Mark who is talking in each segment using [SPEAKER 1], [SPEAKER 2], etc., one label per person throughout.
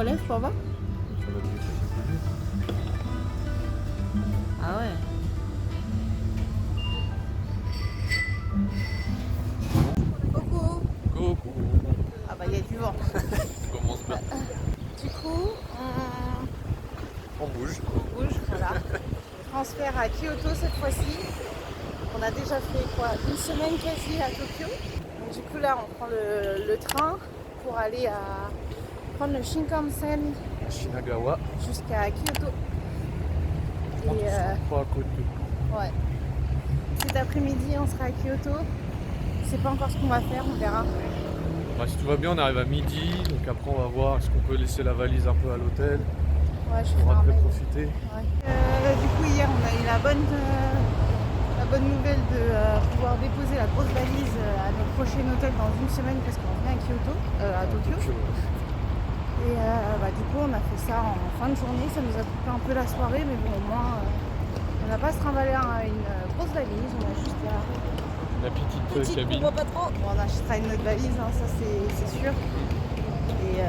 [SPEAKER 1] relève pour voir.
[SPEAKER 2] Sur notre vie, c'est plus dur.
[SPEAKER 1] Ah ouais. Coucou.
[SPEAKER 2] Coucou.
[SPEAKER 1] Ah bah il y a du vent.
[SPEAKER 2] On commence bien.
[SPEAKER 1] Du coup,
[SPEAKER 2] On bouge.
[SPEAKER 1] on bouge, voilà. Transfert à Kyoto cette fois-ci. On a déjà fait quoi, une semaine quasi à Tokyo. Donc, du coup là on prend le train pour aller prendre le Shinkansen
[SPEAKER 2] Shinagawa.
[SPEAKER 1] jusqu'à Kyoto. Et
[SPEAKER 2] Pas à côté.
[SPEAKER 1] ouais. Cet après-midi on sera à Kyoto. Je sais pas encore ce qu'on va faire, on verra.
[SPEAKER 2] Bah, si tout va bien, on arrive à midi. Donc après, on va voir est-ce qu'on peut laisser la valise un peu à l'hôtel.
[SPEAKER 1] Ouais, je
[SPEAKER 2] On pourra
[SPEAKER 1] ferai un
[SPEAKER 2] après
[SPEAKER 1] mail.
[SPEAKER 2] profiter.
[SPEAKER 1] Ouais. Du coup hier on a eu la bonne nouvelle de pouvoir déposer la grosse valise à notre prochain hôtel dans une semaine parce qu'on vient à Kyoto, à Tokyo. Et du coup on a fait ça en fin de journée, ça nous a coupé un peu la soirée mais bon au moins on n'a pas se trimballer une grosse valise, on a juste
[SPEAKER 2] La petite cabine.
[SPEAKER 1] qu'on voit pas trop. Bon, on achètera une autre valise, hein, ça c'est sûr. Et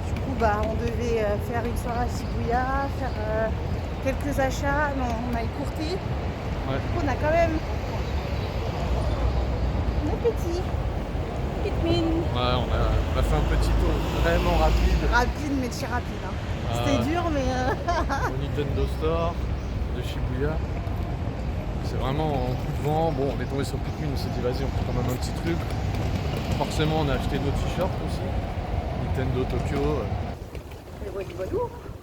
[SPEAKER 1] du coup on devait faire une soirée à Shibuya, faire quelques achats, non on a écourté.
[SPEAKER 2] Ouais.
[SPEAKER 1] Du coup on a quand même un petite mine.
[SPEAKER 2] Ouais, on a fait un petit tour vraiment rapide
[SPEAKER 1] Rapide mais très rapide. Hein. C'était dur mais
[SPEAKER 2] au Nintendo Store de Shibuya. C'est vraiment en coup de vent. Bon, on est tombé sur Pikmin, on s'est dit vas-y, on prend quand même un petit truc. Forcément, on a acheté d'autres t-shirts aussi. Nintendo Tokyo.
[SPEAKER 1] Et voilà,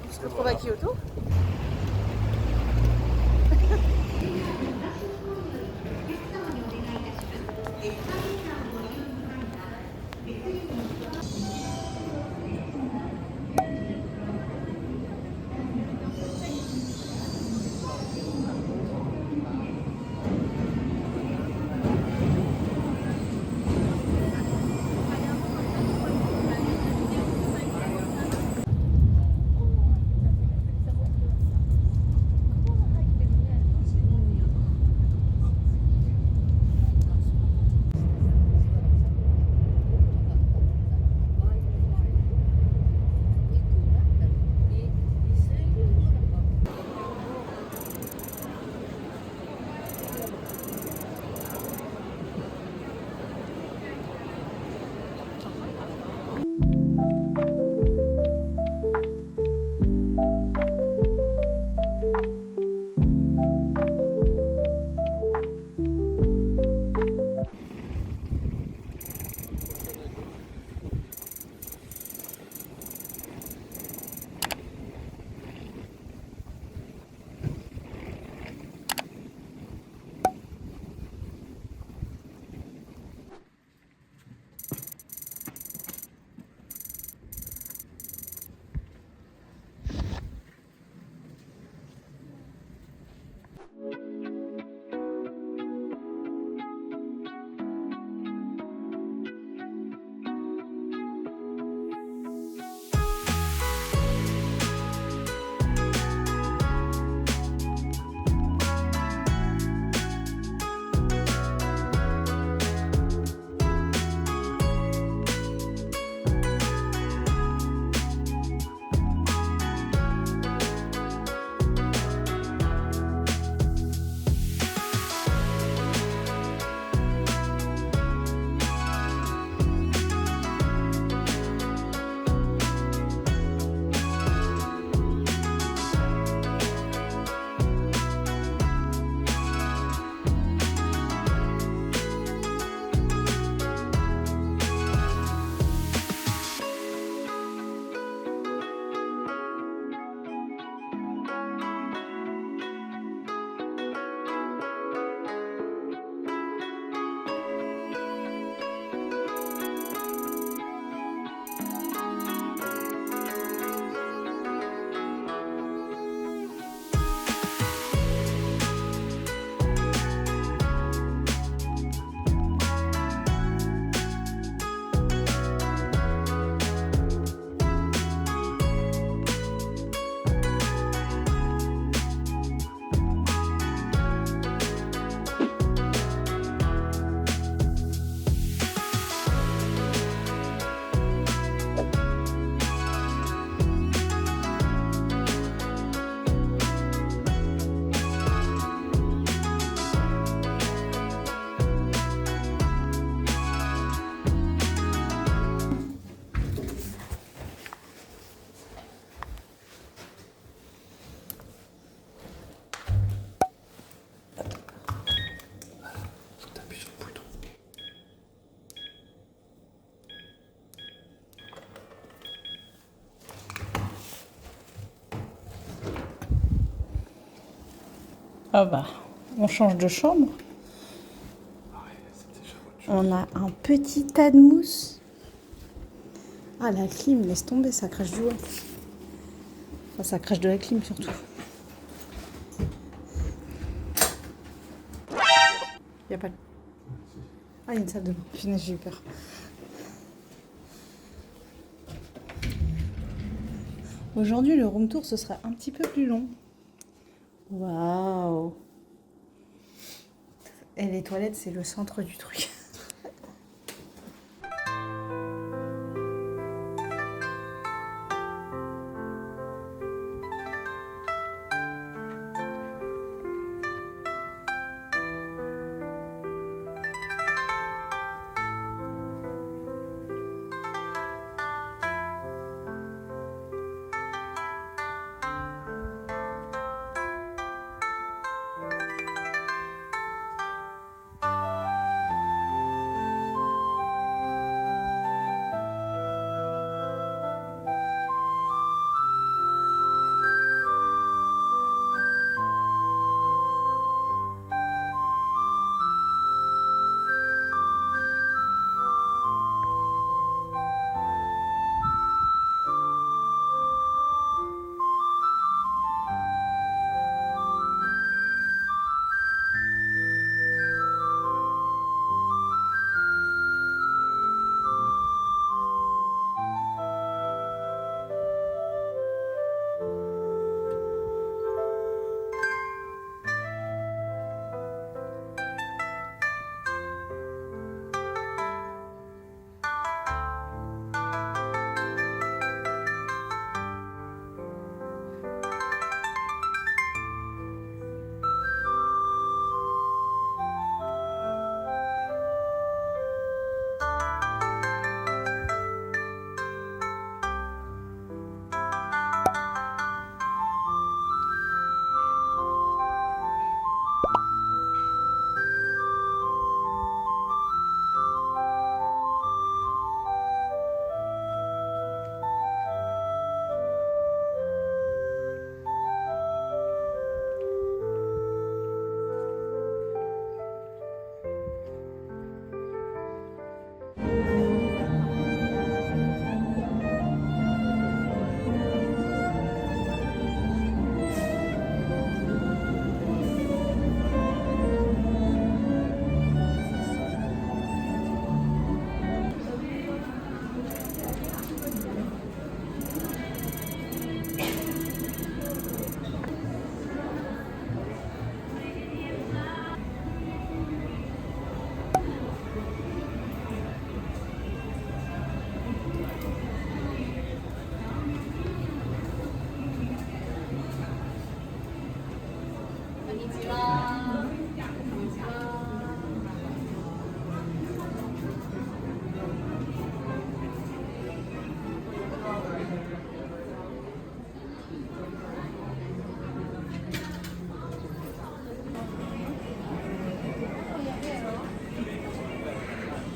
[SPEAKER 1] on se retrouve à Kyoto. Ah bah, on change de chambre. On a un petit tas de mousse. Ah, la clim, laisse tomber, ça crache du haut. Enfin, ça crache de la clim surtout. Y a pas de... Ah, il y a une salle de bain. Finesse, j'ai eu peur. Aujourd'hui, le room tour, ce sera un petit peu plus long. Waouh! Et les toilettes, c'est le centre du truc.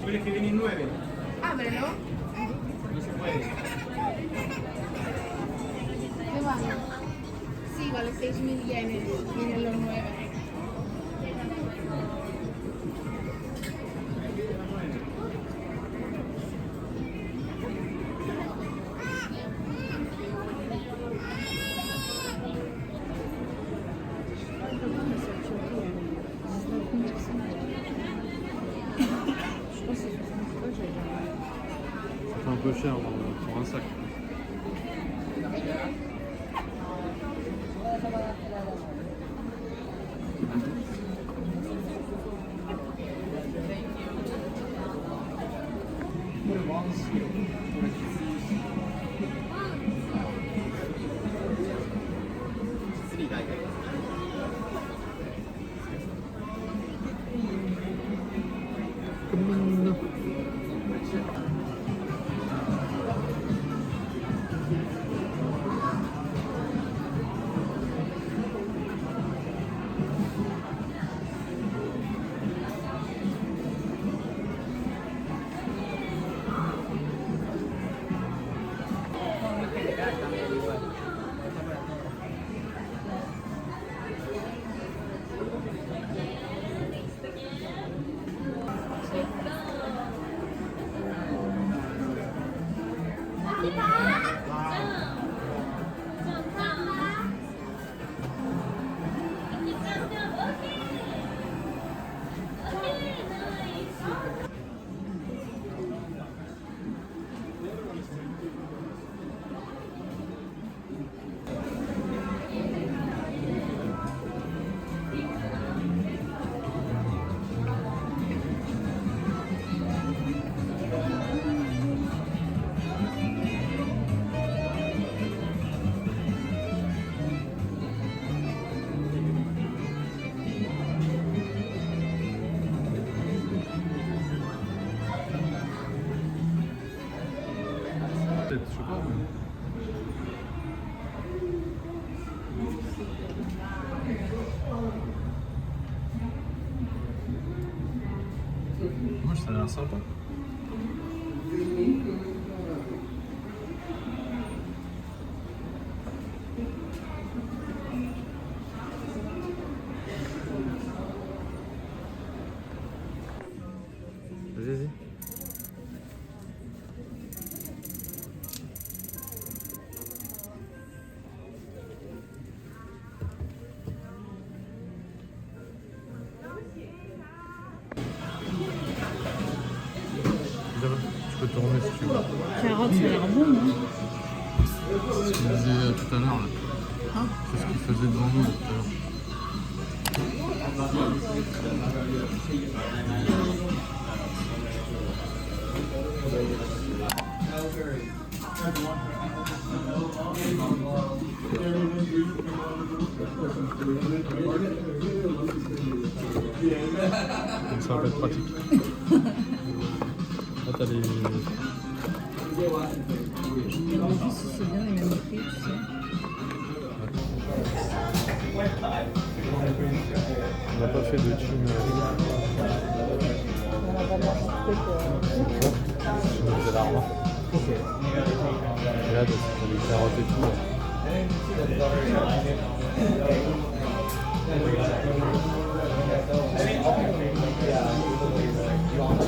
[SPEAKER 3] Quelle che viene in 9.
[SPEAKER 4] Ábrelo.
[SPEAKER 3] No se puede.
[SPEAKER 4] ¿Qué vale? Sí, vale 6.000 yenes. Vienen los 9.
[SPEAKER 2] C'est un peu cher pour un sac. ça a l'air sympa. Vas-y. Tu peux tourner si tu veux.
[SPEAKER 1] Carotte, ça a l'air bon, non?
[SPEAKER 2] C'est ce qu'il disait tout à l'heure.
[SPEAKER 1] Hein?
[SPEAKER 2] C'est ce qu'il faisait devant nous tout à l'heure. Donc ça va être pratique. Là t'as les...
[SPEAKER 1] En plus, c'est bien les mêmes prix, tu sais.
[SPEAKER 2] On n'a pas fait de team.
[SPEAKER 1] On n'a pas mangé de trucs.
[SPEAKER 2] C'est l'arbre. Et là, donc, t'as les carottes et tout.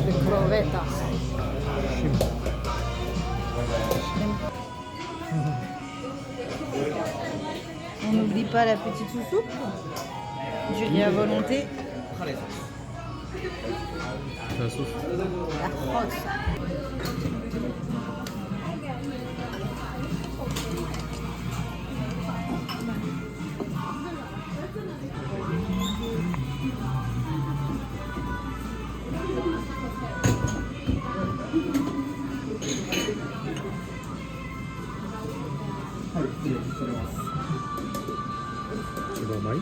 [SPEAKER 1] Les crevettes. On n'oublie pas la petite sous-soupe. Du riz à volonté.
[SPEAKER 2] C'est la sauce.
[SPEAKER 1] La crosse.
[SPEAKER 2] Tu vas maï.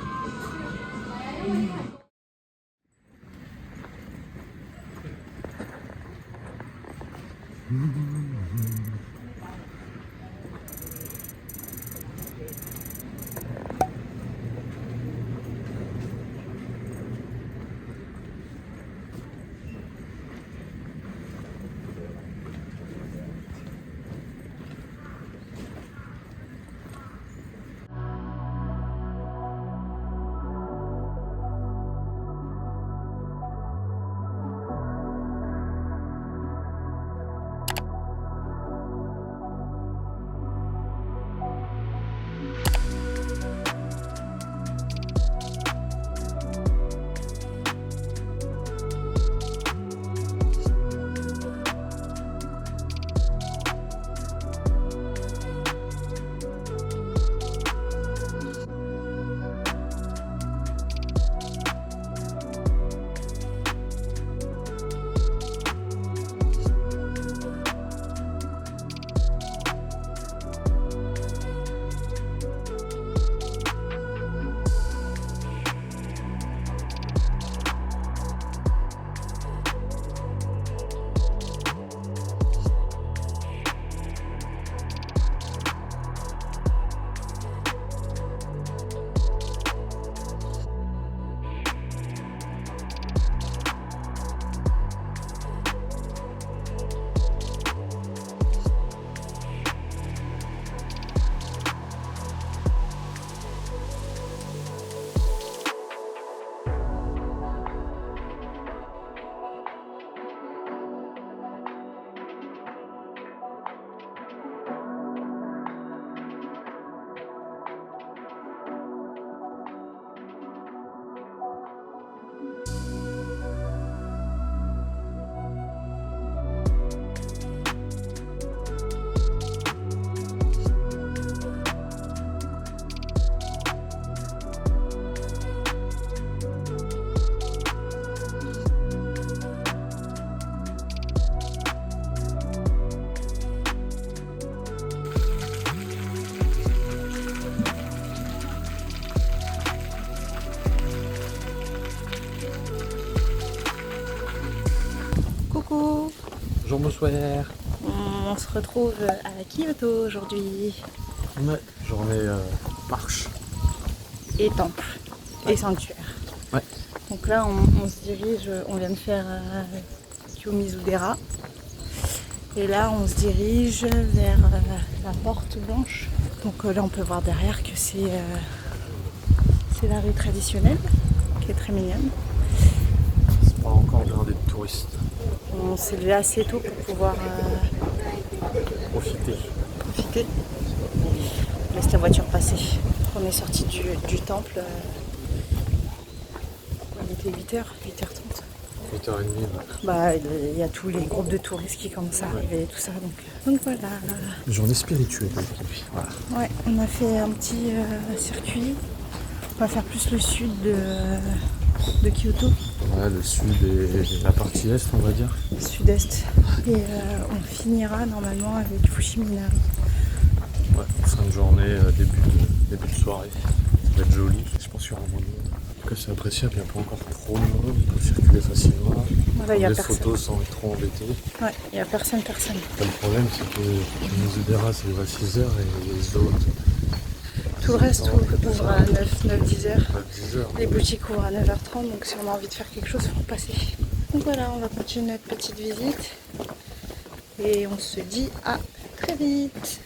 [SPEAKER 1] Coucou.
[SPEAKER 2] Bonjour, bonsoir.
[SPEAKER 1] On se retrouve à Kyoto aujourd'hui.
[SPEAKER 2] Ouais, journée marche.
[SPEAKER 1] Et temple. Et sanctuaire.
[SPEAKER 2] Ouais.
[SPEAKER 1] Donc là on se dirige, on vient de faire Tokyo Mizudera. Et là, on se dirige vers la porte blanche. Donc là, on peut voir derrière que c'est la rue traditionnelle, qui est très mignonne.
[SPEAKER 2] C'est pas encore blindé de touristes.
[SPEAKER 1] On s'est levé assez tôt pour pouvoir
[SPEAKER 2] Profitez.
[SPEAKER 1] profiter. On laisse la voiture passer. On est sorti du temple. Il était 8h, 8h30.
[SPEAKER 2] 8h30.
[SPEAKER 1] Bah, il y a tous les groupes de touristes qui commencent à arriver et tout ça. Donc voilà.
[SPEAKER 2] Journée spirituelle aujourd'hui. Voilà.
[SPEAKER 1] Ouais, on a fait un petit circuit. On va faire plus le sud de Kyoto,
[SPEAKER 2] Ouais, le sud et la partie est, on va dire.
[SPEAKER 1] sud-est. Et on finira normalement avec Fushiminari.
[SPEAKER 2] Ouais, fin de journée, début de soirée. Ça va être joli. Je pense qu'il y aura moins de monde. En tout cas, c'est appréciable, il n'y a pas encore trop de monde. On peut circuler facilement.
[SPEAKER 1] Voilà, il y a
[SPEAKER 2] Des
[SPEAKER 1] personne.
[SPEAKER 2] photos sans être trop embêté.
[SPEAKER 1] Ouais, il n'y a personne.
[SPEAKER 2] Le problème, c'est que Mizudera, c'est ouvre à 6h et les autres,
[SPEAKER 1] Tout le reste ouvre à 9-10 heures.
[SPEAKER 2] à 10h.
[SPEAKER 1] Les boutiques ouvrent à 9h30, donc si on a envie de faire quelque chose, il faut passer. Donc voilà, on va continuer notre petite visite. Et on se dit à très vite.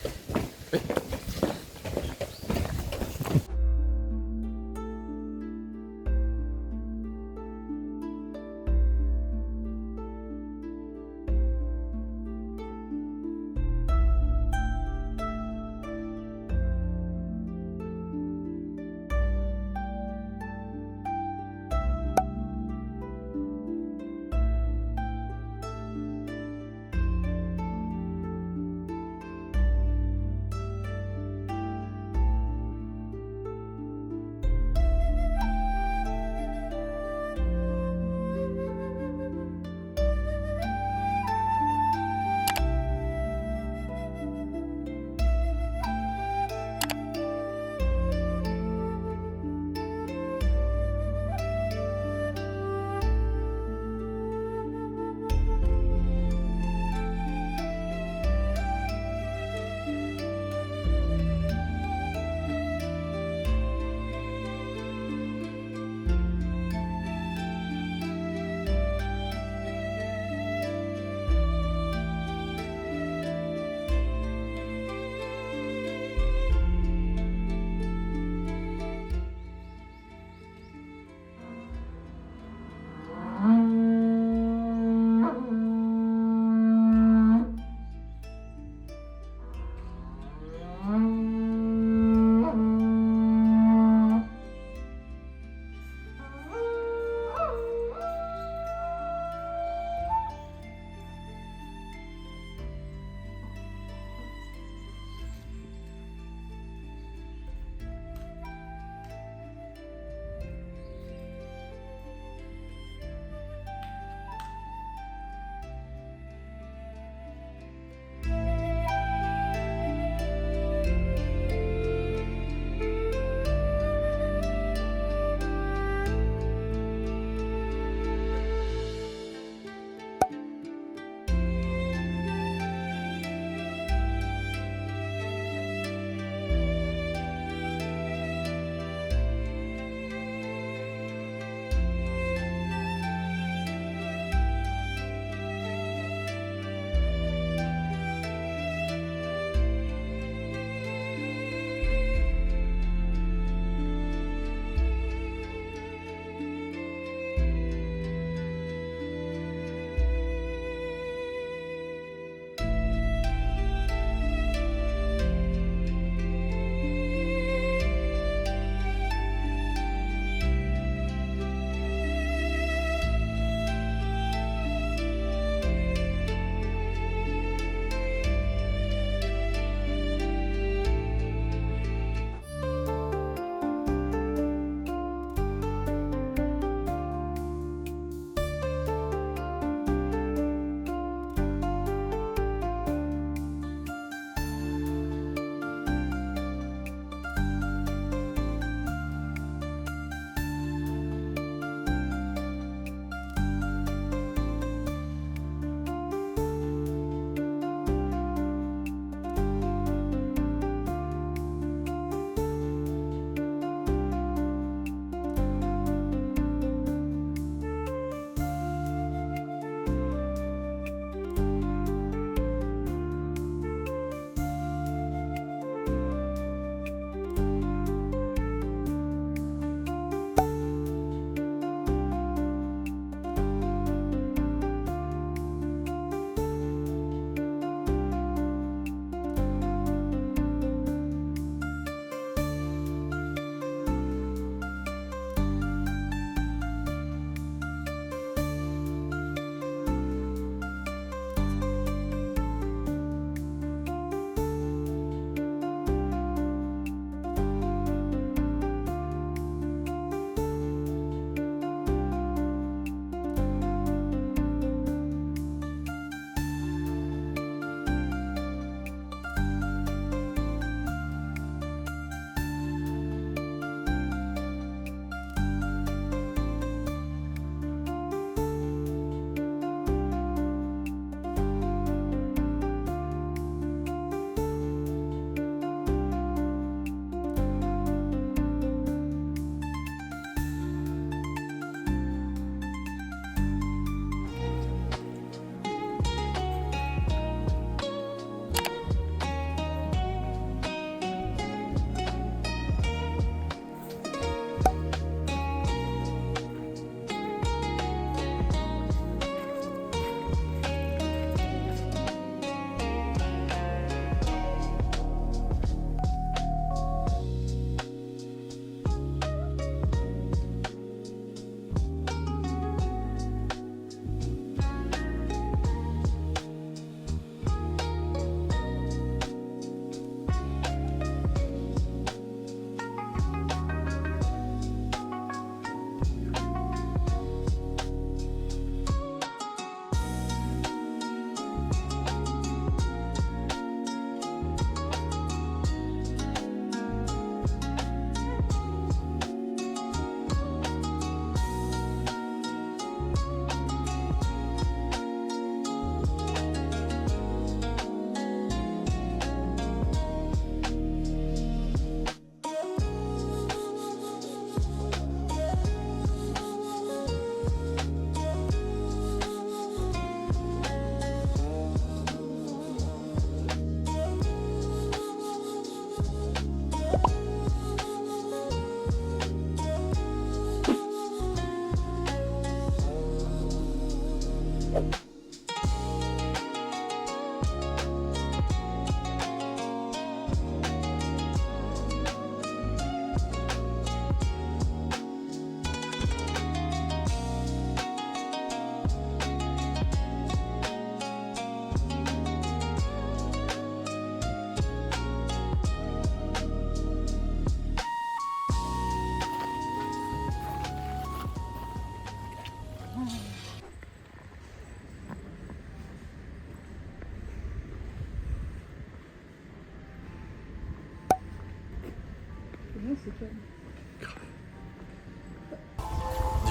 [SPEAKER 2] Dis pas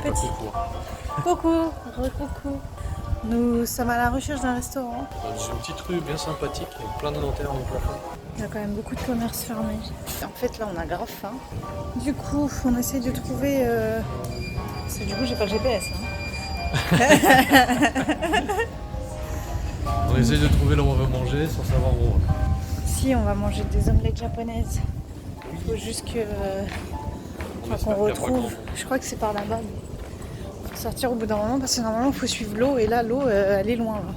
[SPEAKER 1] Petit. Coucou, coucou. Nous sommes à la recherche d'un restaurant.
[SPEAKER 2] Dans une petite rue bien sympathique avec plein de lanternes au plafond.
[SPEAKER 1] Il y a quand même beaucoup de commerces fermés. En fait, là, on a grave faim. Du coup, on essaie de trouver... Parce que du coup, j'ai pas le GPS.
[SPEAKER 2] On essaie de trouver là où on veut manger sans savoir où on va.
[SPEAKER 1] Si, on va manger des omelettes japonaises. Il faut juste que... qu'on retrouve... Je crois que c'est par là-bas. Il faut sortir au bout d'un moment parce que normalement, il faut suivre l'eau. Et là, l'eau, elle est loin. Là.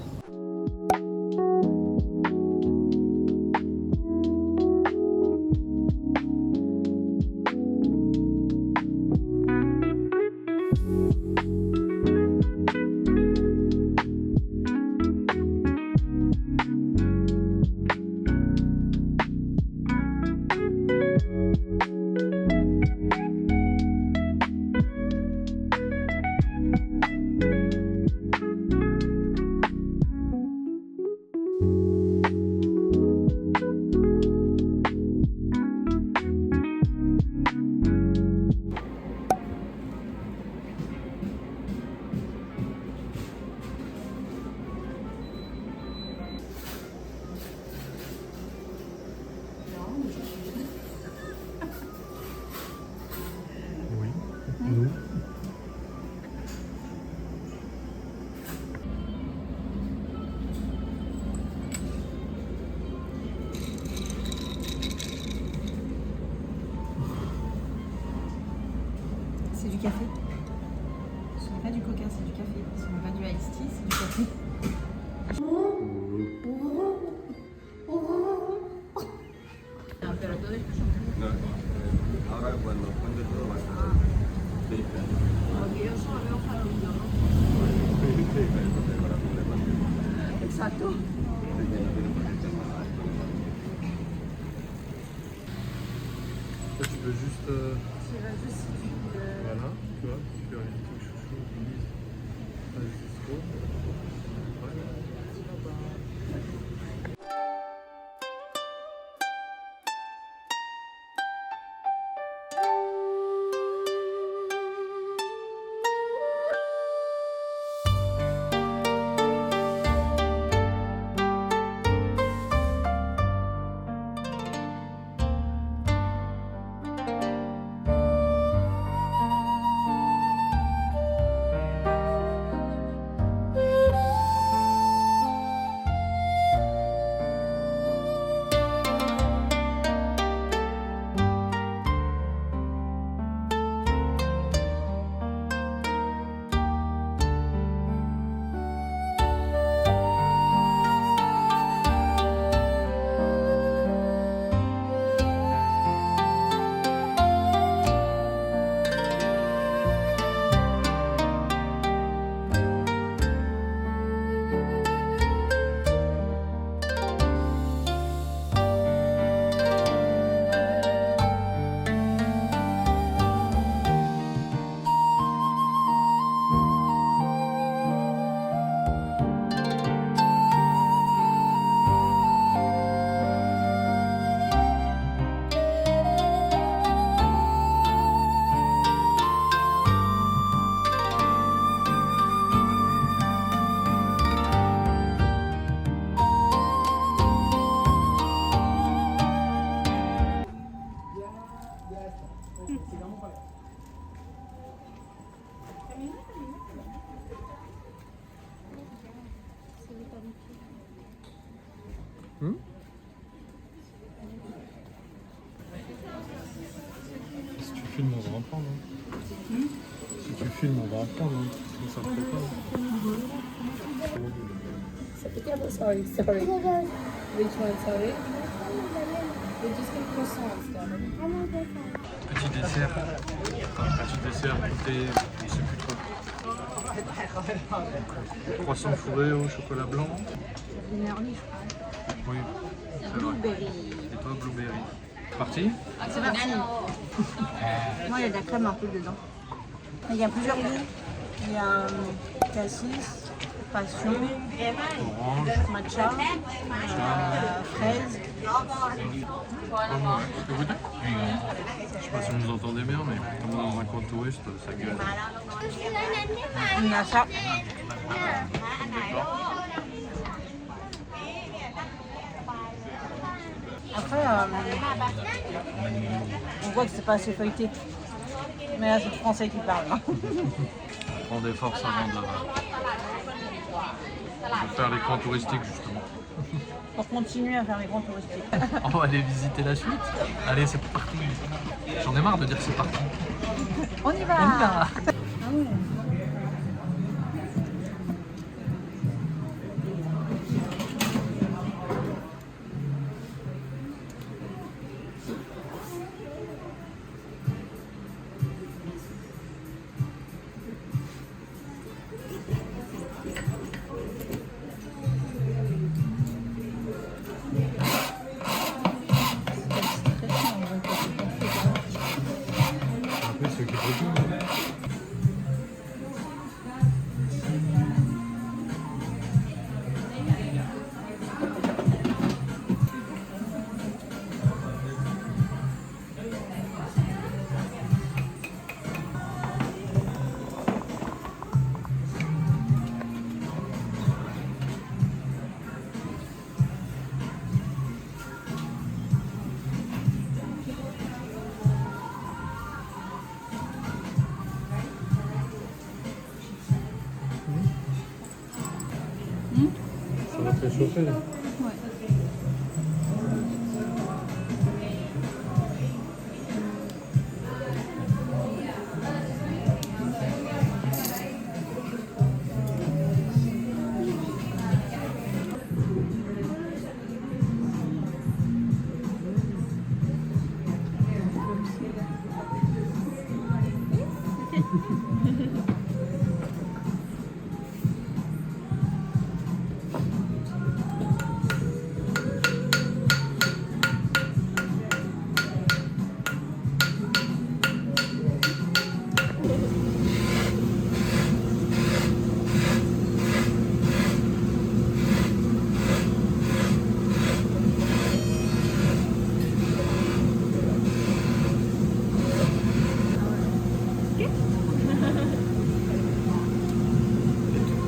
[SPEAKER 5] C'est du café. Ce n'est pas du coca, c'est du café. Ce n'est pas du iced tea, c'est du café.
[SPEAKER 6] Ahora cuando cuente todo va a ser.
[SPEAKER 5] Exacto.
[SPEAKER 2] Toi, tu veux juste. Voilà, tu vois, tu peux inviter ton chouchou, Lise, pas jusqu'au. Si tu filmes, on va en prendre. Si tu filmes, on va en prendre. Ça ne fait pas.
[SPEAKER 5] Sorry. Which one, sorry? We're just going croissants, darling.
[SPEAKER 2] Petit dessert. Petit dessert, goûter, je sais plus quoi. Croissant fourré au chocolat blanc.
[SPEAKER 5] Énergie,
[SPEAKER 2] Oui, c'est vrai.
[SPEAKER 5] blueberry.
[SPEAKER 2] Et toi, blueberry. Parti?
[SPEAKER 5] C'est parti. Moi, il y a de la crème un peu dedans. Il y a plusieurs goûts. Il y a cassis, passion,
[SPEAKER 2] Orange.
[SPEAKER 5] matcha, fraise.
[SPEAKER 2] Comment? Tu peux goûter? Je sais pas si vous nous entendez bien, mais comme dans un coin touriste, ça gueule.
[SPEAKER 5] Il y a ça. Après, on voit que c'est pas assez feuilleté. Mais là, c'est le français qui parle. Hein.
[SPEAKER 2] Prends des forces avant de faire les coins touristiques, justement.
[SPEAKER 5] Pour continuer à faire les grands touristiques.
[SPEAKER 2] On va aller visiter la suite. Allez, c'est parti. J'en ai marre de dire c'est parti.
[SPEAKER 5] On y va.
[SPEAKER 2] On y va. Après, ceux qui produisent. Ça va te réchauffer.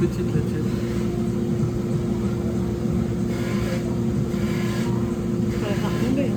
[SPEAKER 2] Petite la tienne.
[SPEAKER 5] Ça va faire tomber.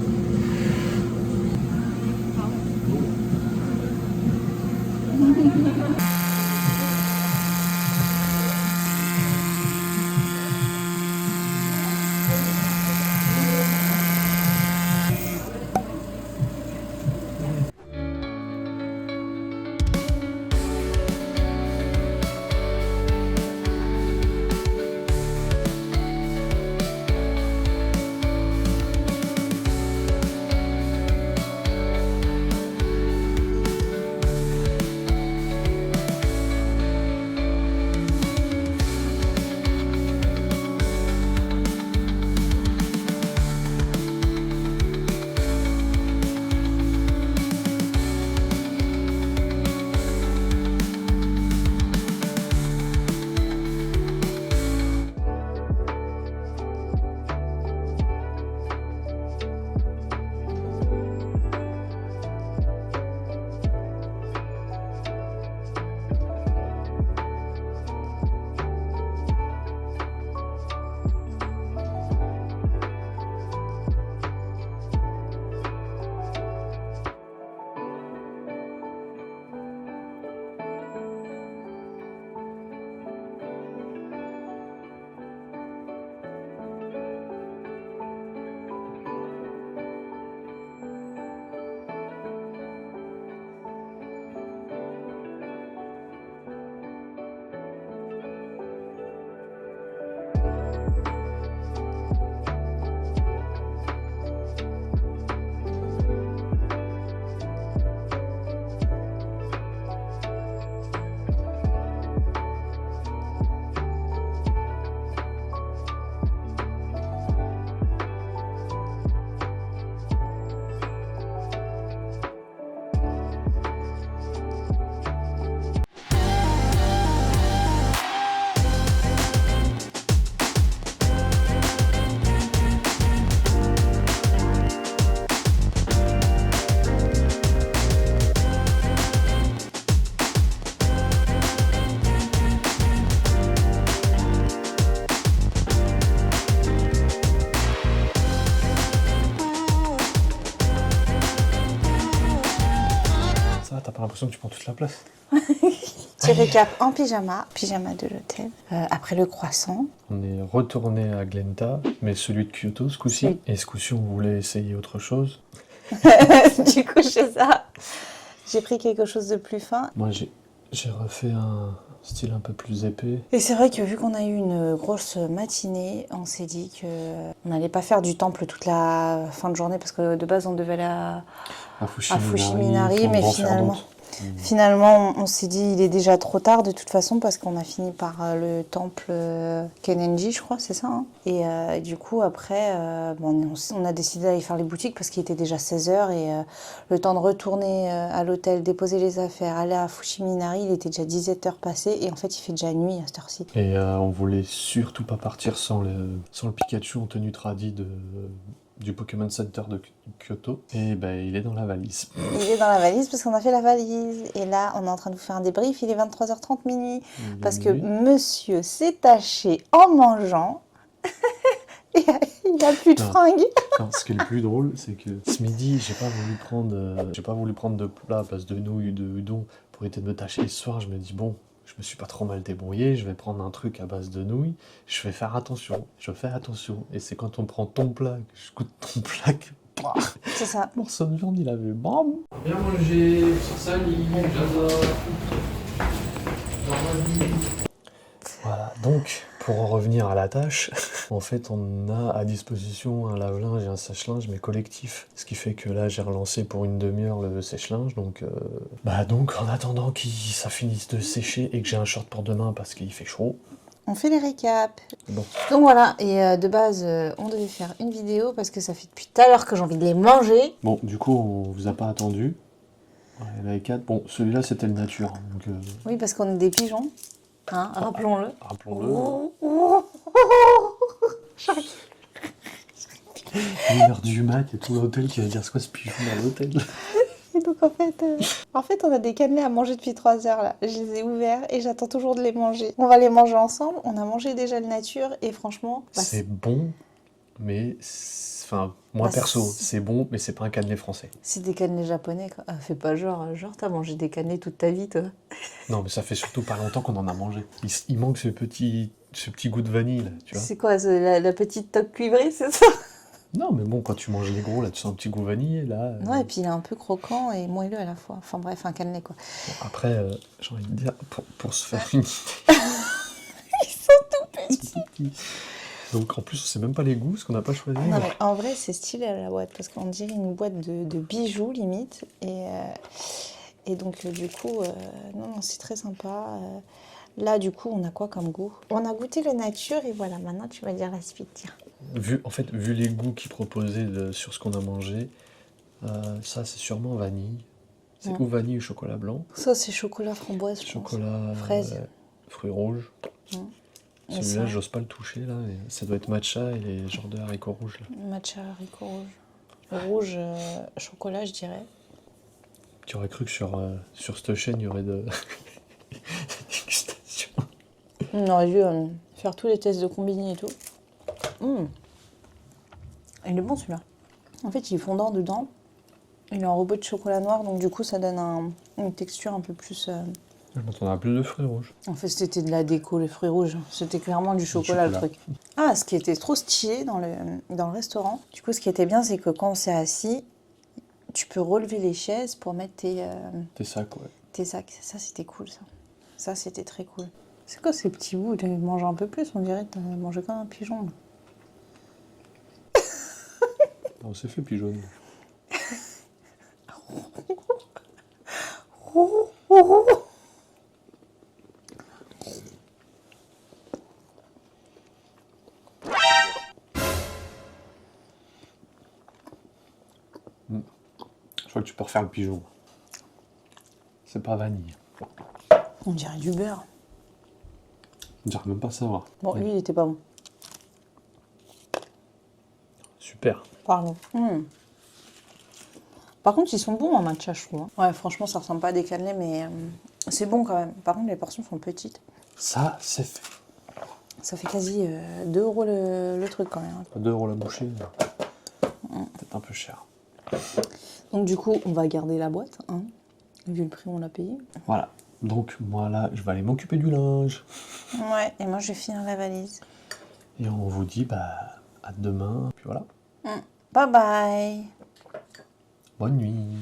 [SPEAKER 2] l'impression que tu prends toute la place.
[SPEAKER 1] Petit récap en pyjama de l'hôtel. Après le croissant.
[SPEAKER 2] On est retourné à Glenta, mais celui de Kyoto ce coup-ci.
[SPEAKER 1] Oui.
[SPEAKER 2] Et ce coup-ci, on voulait essayer autre chose.
[SPEAKER 1] Du coup, c'est ça. J'ai pris quelque chose de plus fin.
[SPEAKER 2] Moi, j'ai refait un style un peu plus épais.
[SPEAKER 1] Et c'est vrai que vu qu'on a eu une grosse matinée, on s'est dit qu'on n'allait pas faire du temple toute la fin de journée parce que de base on devait aller à Fushiminari, mais finalement on s'est dit il est déjà trop tard de toute façon parce qu'on a fini par le temple Kennenji, je crois, c'est ça. Hein. Et du coup après on a décidé d'aller faire les boutiques parce qu'il était déjà 16h et le temps de retourner à l'hôtel, déposer les affaires, aller à Fushiminari, il était déjà 17h passé et en fait il fait déjà nuit à cette heure-ci.
[SPEAKER 2] Et on voulait surtout pas partir sans le Pikachu en tenue tradi du Pokémon Center de Kyoto. Et ben il est dans la valise.
[SPEAKER 1] Il est dans la valise parce qu'on a fait la valise. Et là, on est en train de vous faire un débrief. Il est 23h30 minuit. Parce que monsieur s'est taché en mangeant. Et il a plus de fringues.
[SPEAKER 2] Non, ce qui est le plus drôle, c'est que ce midi, j'ai pas voulu prendre de plat à base de nouilles, de udon pour éviter de me tâcher. Ce soir, je me dis bon, je me suis pas trop mal débrouillé, je vais prendre un truc à base de nouilles, je vais faire attention, je fais attention. Et c'est quand on prend ton plat, que je goûte ton plat, que...
[SPEAKER 1] C'est ça.
[SPEAKER 2] Le morceau de viande, il avait bam. Bien mangé, sans salir, j'adore. Voilà, donc, pour en revenir à la tâche, en fait, on a à disposition un lave-linge et un sèche-linge, mais collectif. Ce qui fait que là, j'ai relancé pour une demi-heure le sèche-linge, donc en attendant que ça finisse de sécher et que j'ai un short pour demain parce qu'il fait chaud.
[SPEAKER 1] On fait les récaps.
[SPEAKER 2] Bon.
[SPEAKER 1] Donc voilà, et de base, on devait faire une vidéo parce que ça fait depuis tout à l'heure que j'ai envie de les manger.
[SPEAKER 2] Bon, du coup, on vous a pas attendu. Ouais, il y en avait 4. Bon, celui-là, c'était le nature. Donc,
[SPEAKER 1] Oui, parce qu'on est des pigeons. Hein, rappelons-le.
[SPEAKER 2] Rappelons-le. 1h du mat, il y a tout l'hôtel qui va dire c'est quoi ce pigeon dans l'hôtel.
[SPEAKER 1] Et donc en fait, on a des cannelés à manger depuis 3 heures là. Je les ai ouverts et j'attends toujours de les manger. On va les manger ensemble. On a mangé déjà le nature et franchement...
[SPEAKER 2] c'est bon, mais... Enfin, moi perso, c'est bon, mais c'est pas un cannelé français.
[SPEAKER 1] C'est des cannelés japonais, quoi. Ah, fais pas genre t'as mangé des cannelés toute ta vie, toi.
[SPEAKER 2] Non, mais ça fait surtout pas longtemps qu'on en a mangé. Il manque ce petit goût de vanille, là, tu vois.
[SPEAKER 1] C'est quoi, la petite toque cuivrée, c'est ça?
[SPEAKER 2] Non, mais bon, quand tu manges les gros, là, tu sens un petit goût vanillé, là.
[SPEAKER 1] Ouais, et puis il est un peu croquant et moelleux à la fois. Enfin bref, un cannelé, quoi.
[SPEAKER 2] Bon, après, j'ai envie de dire, pour se faire une idée...
[SPEAKER 1] Ils sont tout petits.
[SPEAKER 2] Donc en plus, on sait même pas les goûts, parce qu'on n'a pas choisi.
[SPEAKER 1] Non, mais en vrai, c'est stylé à la boîte, parce qu'on dirait une boîte de bijoux, limite. Et donc, du coup, non, c'est très sympa. Là, du coup, on a quoi comme goût? On a goûté le nature, et voilà, maintenant, tu vas dire la suite, tiens.
[SPEAKER 2] Vu les goûts qu'ils proposaient sur ce qu'on a mangé, ça, c'est sûrement vanille. C'est ou vanille ou chocolat blanc.
[SPEAKER 1] Ça, c'est chocolat framboise, je pense.
[SPEAKER 2] Chocolat...
[SPEAKER 1] fraise.
[SPEAKER 2] Fruits rouges. Celui-là, j'ose pas le toucher, là. Ça doit être matcha et les genres de haricots rouges, là.
[SPEAKER 1] Matcha, haricots rouges. Rouge, chocolat, je dirais.
[SPEAKER 2] Tu aurais cru que sur cette chaîne, il y aurait de dégustation.
[SPEAKER 1] On aurait dû faire tous les tests de combiné et tout. Il est bon, celui-là. En fait, il est fondant dedans. Il est en rebot de chocolat noir, donc du coup, ça donne une texture un peu plus...
[SPEAKER 2] Je m'attendais à plus de fruits rouges.
[SPEAKER 1] En fait, c'était de la déco, les fruits rouges. C'était clairement du chocolat, le truc. Ah, ce qui était trop stylé dans le restaurant. Du coup, ce qui était bien, c'est que quand on s'est assis, tu peux relever les chaises pour mettre tes
[SPEAKER 2] sacs, ouais.
[SPEAKER 1] Tes sacs. Ça, c'était cool, ça. Ça, c'était très cool. C'est quoi ces petits bouts? Tu manges un peu plus, on dirait que t'as mangé comme un pigeon.
[SPEAKER 2] On s'est fait pigeonner. Je crois que tu peux refaire le pigeon. C'est pas vanille.
[SPEAKER 1] On dirait du beurre.
[SPEAKER 2] J'arrive même pas à savoir.
[SPEAKER 1] Bon, lui, il était pas bon.
[SPEAKER 2] Super.
[SPEAKER 1] Pardon. Par contre, ils sont bons en matcha, je trouve. Ouais, franchement, ça ressemble pas à des cannelés, mais c'est bon quand même. Par contre, les portions sont petites.
[SPEAKER 2] Ça, c'est fait.
[SPEAKER 1] Ça fait quasi 2 € le truc quand même.
[SPEAKER 2] 2 € la bouchée. Peut-être un peu cher.
[SPEAKER 1] Donc du coup, on va garder la boîte. Hein.
[SPEAKER 5] Vu le prix, on l'a payé.
[SPEAKER 7] Voilà. Donc moi là, je vais aller m'occuper du linge.
[SPEAKER 5] Ouais, et moi je vais finir la valise.
[SPEAKER 7] Et on vous dit à demain. Puis voilà.
[SPEAKER 5] Bye bye.
[SPEAKER 7] Bonne nuit.